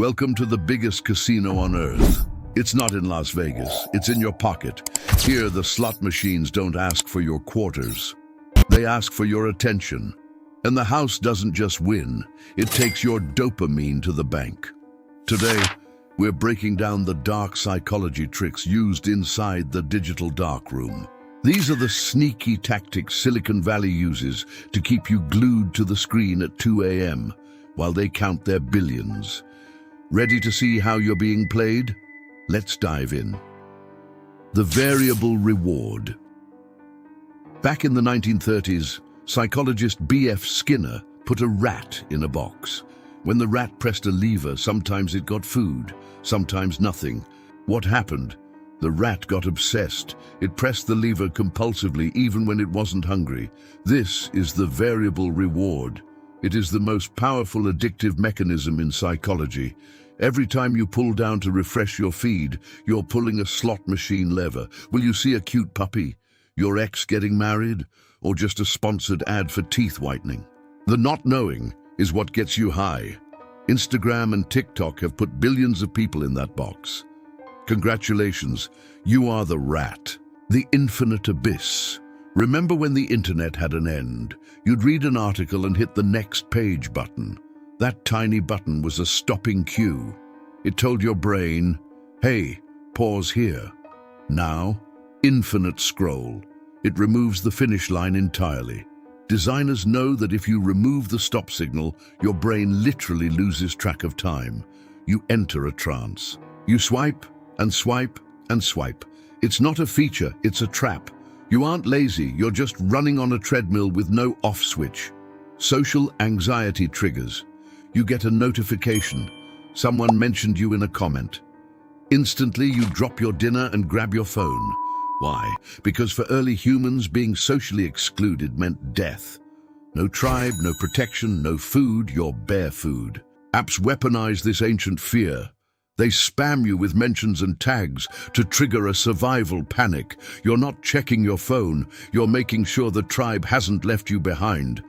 Welcome to the biggest casino on earth. It's not in Las Vegas, it's in your pocket. Here, the slot machines don't ask for your quarters. They ask for your attention. And the house doesn't just win, it takes your dopamine to the bank. Today, we're breaking down the dark psychology tricks used inside the digital darkroom. These are the sneaky tactics Silicon Valley uses to keep you glued to the screen at 2 a.m. while they count their billions. Ready to see how you're being played? Let's dive in. The variable reward. Back in the 1930s, psychologist B.F. Skinner put a rat in a box. When the rat pressed a lever, sometimes it got food, sometimes nothing. What happened? The rat got obsessed. It pressed the lever compulsively even when it wasn't hungry. This is the variable reward. It is the most powerful addictive mechanism in psychology. Every time you pull down to refresh your feed, you're pulling a slot machine lever. Will you see a cute puppy, your ex getting married, or just a sponsored ad for teeth whitening? The not knowing is what gets you high. Instagram and TikTok have put billions of people in that box. Congratulations, you are the rat. The infinite abyss. Remember when the internet had an end? You'd read an article and hit the next page button. That tiny button was a stopping cue. It told your brain, hey, pause here. Now, infinite scroll. It removes the finish line entirely. Designers know that if you remove the stop signal, your brain literally loses track of time. You enter a trance. You swipe and swipe and swipe. It's not a feature, it's a trap. You aren't lazy, you're just running on a treadmill with no off switch. Social anxiety triggers. You get a notification. Someone mentioned you in a comment. Instantly, you drop your dinner and grab your phone. Why? Because for early humans, being socially excluded meant death. No tribe, no protection, no food, you're bare food. Apps weaponize this ancient fear. They spam you with mentions and tags to trigger a survival panic. You're not checking your phone, you're making sure the tribe hasn't left you behind.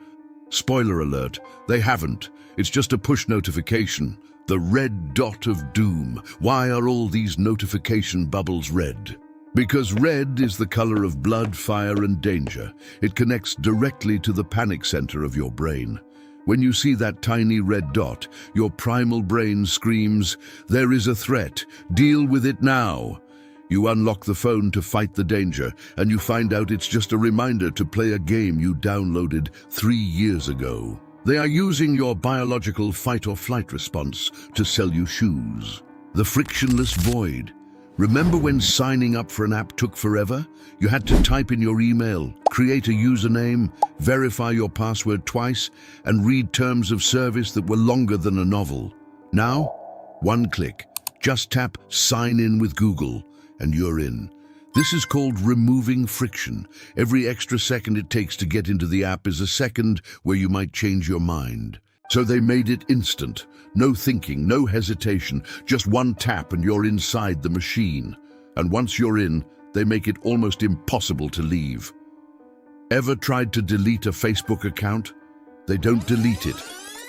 Spoiler alert, they haven't. It's just a push notification. The red dot of doom. Why are all these notification bubbles red? Because red is the color of blood, fire, and danger. It connects directly to the panic center of your brain. When you see that tiny red dot, your primal brain screams, there is a threat, deal with it now. You unlock the phone to fight the danger, and you find out it's just a reminder to play a game you downloaded 3 years ago. They are using your biological fight or flight response to sell you shoes. The frictionless void. Remember when signing up for an app took forever? You had to type in your email, create a username, verify your password twice, and read terms of service that were longer than a novel. Now, one click. Just tap sign in with Google, and you're in. This is called removing friction. Every extra second it takes to get into the app is a second where you might change your mind. So they made it instant. No thinking, no hesitation, just one tap and you're inside the machine. And once you're in, they make it almost impossible to leave. Ever tried to delete a Facebook account? They don't delete it.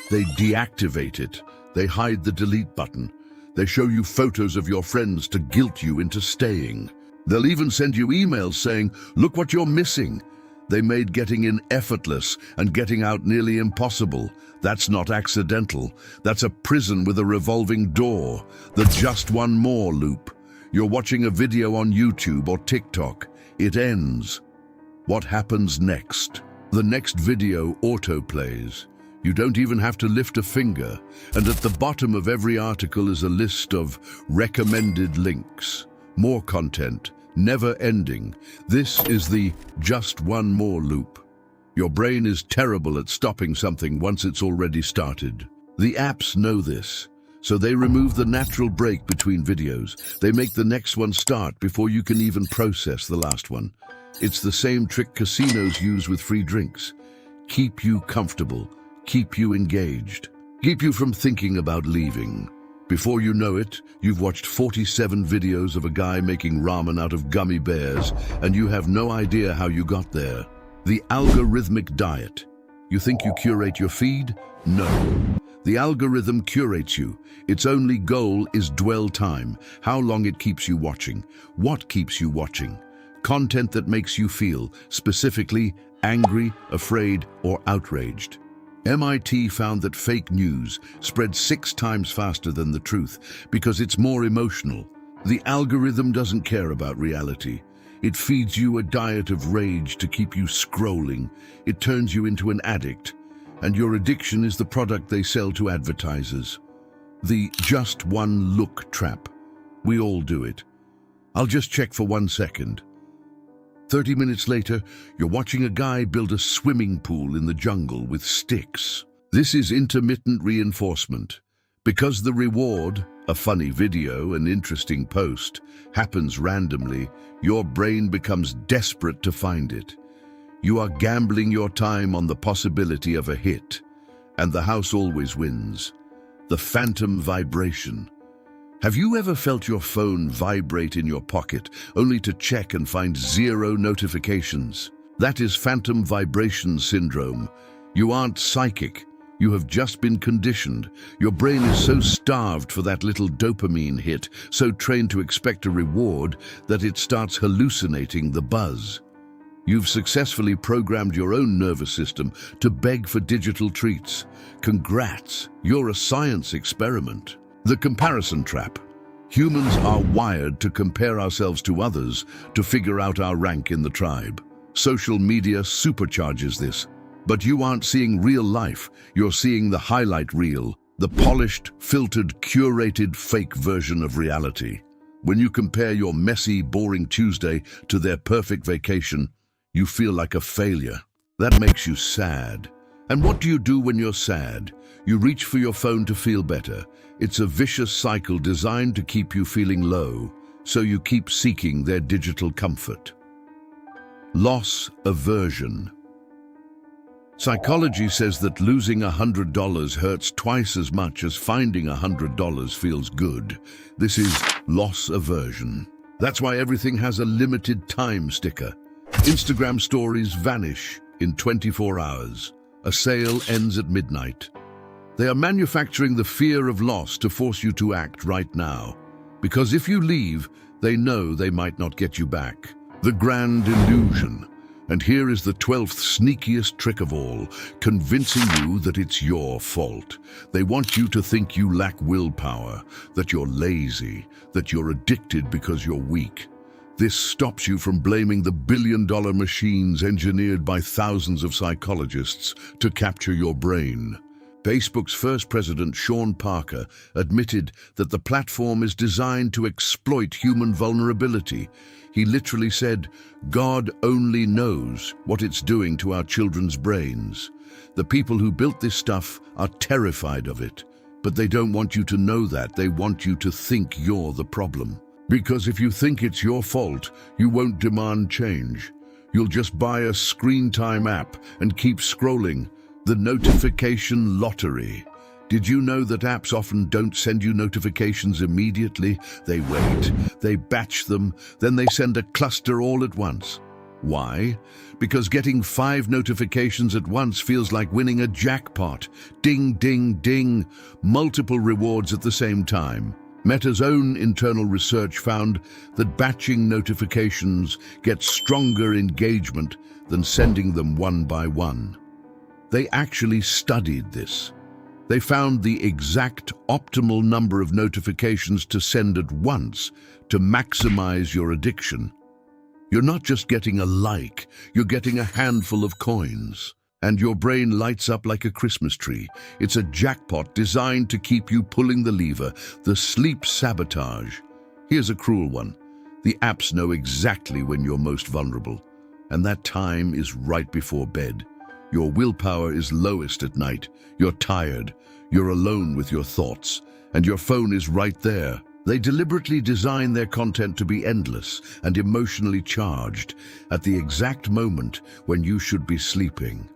They deactivate it. They hide the delete button. They show you photos of your friends to guilt you into staying. They'll even send you emails saying, look what you're missing. They made getting in effortless and getting out nearly impossible. That's not accidental. That's a prison with a revolving door. The just one more loop. You're watching a video on YouTube or TikTok. It ends. What happens next? The next video autoplays. You don't even have to lift a finger. And at the bottom of every article is a list of recommended links. More content. Never ending. This is the just one more loop. Your brain is terrible at stopping something once it's already started. The apps know this, so they remove the natural break between videos. They make the next one start before you can even process the last one. It's the same trick casinos use with free drinks. Keep you comfortable, keep you engaged, keep you from thinking about leaving. Before you know it, you've watched 47 videos of a guy making ramen out of gummy bears, and you have no idea how you got there. The algorithmic diet. You think you curate your feed? No. The algorithm curates you. Its only goal is dwell time, how long it keeps you watching, what keeps you watching. Content that makes you feel, specifically, angry, afraid, or outraged. MIT found that fake news spreads 6 times faster than the truth because it's more emotional. The algorithm doesn't care about reality. It feeds you a diet of rage to keep you scrolling. It turns you into an addict. And your addiction is the product they sell to advertisers. The just one look trap. We all do it. I'll just check for 1 second. 30 minutes later, you're watching a guy build a swimming pool in the jungle with sticks. This is intermittent reinforcement. Because the reward, a funny video, an interesting post, happens randomly, your brain becomes desperate to find it. You are gambling your time on the possibility of a hit, and the house always wins. The phantom vibration. Have you ever felt your phone vibrate in your pocket, only to check and find 0 notifications? That is phantom vibration syndrome. You aren't psychic. You have just been conditioned. Your brain is so starved for that little dopamine hit, so trained to expect a reward, that it starts hallucinating the buzz. You've successfully programmed your own nervous system to beg for digital treats. Congrats, you're a science experiment. The comparison trap. Humans are wired to compare ourselves to others to figure out our rank in the tribe. Social media supercharges this. But you aren't seeing real life, you're seeing the highlight reel, the polished, filtered, curated fake version of reality. When you compare your messy, boring Tuesday to their perfect vacation, you feel like a failure. That makes you sad. And what do you do when you're sad? You reach for your phone to feel better. It's a vicious cycle designed to keep you feeling low, so you keep seeking their digital comfort. Loss aversion. Psychology says that losing $100 hurts twice as much as finding $100 feels good. This is loss aversion. That's why everything has a limited time sticker. Instagram stories vanish in 24 hours. A sale ends at midnight. They are manufacturing the fear of loss to force you to act right now. Because if you leave, they know they might not get you back. The grand illusion. And here is the 12th sneakiest trick of all, convincing you that it's your fault. They want you to think you lack willpower, that you're lazy, that you're addicted because you're weak. This stops you from blaming the billion-dollar machines engineered by thousands of psychologists to capture your brain. Facebook's first president, Sean Parker, admitted that the platform is designed to exploit human vulnerability. He literally said, "God only knows what it's doing to our children's brains. The people who built this stuff are terrified of it, but they don't want you to know that. They want you to think you're the problem. Because if you think it's your fault, you won't demand change. You'll just buy a screen time app and keep scrolling. The notification lottery. Did you know that apps often don't send you notifications immediately? They wait, they batch them, then they send a cluster all at once. Why? Because getting 5 notifications at once feels like winning a jackpot. Ding, ding, ding, multiple rewards at the same time. Meta's own internal research found that batching notifications gets stronger engagement than sending them one by one. They actually studied this. They found the exact optimal number of notifications to send at once to maximize your addiction. You're not just getting a like, you're getting a handful of coins. And your brain lights up like a Christmas tree. It's a jackpot designed to keep you pulling the lever, the sleep sabotage. Here's a cruel one. The apps know exactly when you're most vulnerable, and that time is right before bed. Your willpower is lowest at night. You're tired, you're alone with your thoughts, and your phone is right there. They deliberately design their content to be endless and emotionally charged at the exact moment when you should be sleeping.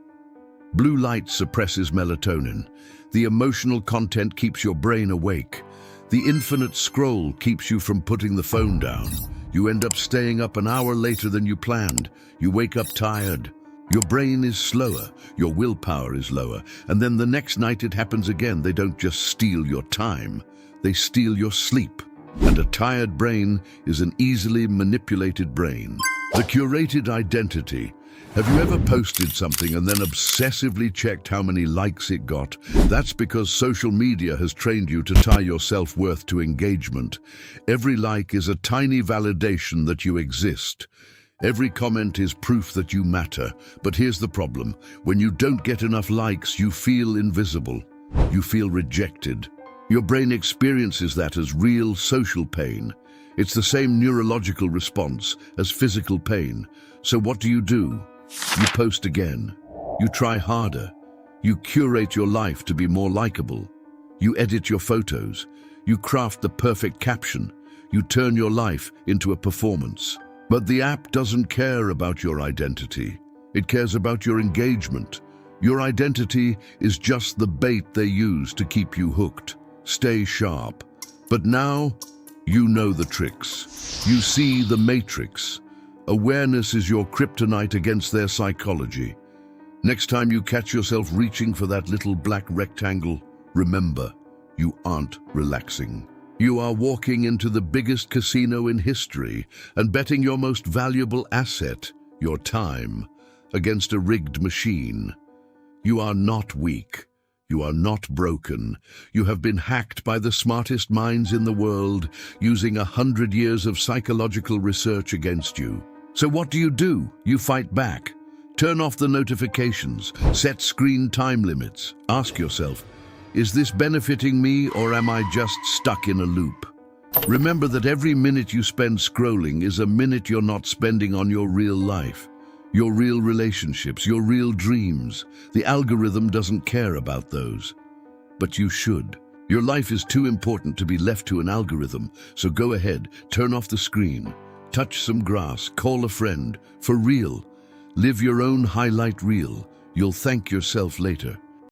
Blue light suppresses melatonin. The emotional content keeps your brain awake. The infinite scroll keeps you from putting the phone down. You end up staying up an hour later than you planned. You wake up tired. Your brain is slower, your willpower is lower, and then the next night it happens again. They don't just steal your time, they steal your sleep. And a tired brain is an easily manipulated brain. The curated identity. Have you ever posted something and then obsessively checked how many likes it got? That's because social media has trained you to tie your self-worth to engagement. Every like is a tiny validation that you exist. Every comment is proof that you matter. But here's the problem. When you don't get enough likes, you feel invisible. You feel rejected. Your brain experiences that as real social pain. It's the same neurological response as physical pain. So what do? You post again. You try harder. You curate your life to be more likable. You edit your photos. You craft the perfect caption. You turn your life into a performance. But the app doesn't care about your identity. It cares about your engagement. Your identity is just the bait they use to keep you hooked. Stay sharp. But now, you know the tricks. You see the matrix. Awareness is your kryptonite against their psychology. Next time you catch yourself reaching for that little black rectangle, remember, you aren't relaxing. You are walking into the biggest casino in history and betting your most valuable asset, your time, against a rigged machine. You are not weak. You are not broken. You have been hacked by the smartest minds in the world, using 100 years of psychological research against you. So what do? You fight back. Turn off the notifications. Set screen time limits. Ask yourself, is this benefiting me or am I just stuck in a loop? Remember that every minute you spend scrolling is a minute you're not spending on your real life, your real relationships, your real dreams. The algorithm doesn't care about those. But you should. Your life is too important to be left to an algorithm, so go ahead, turn off the screen, touch some grass, call a friend, for real. Live your own highlight reel. You'll thank yourself later.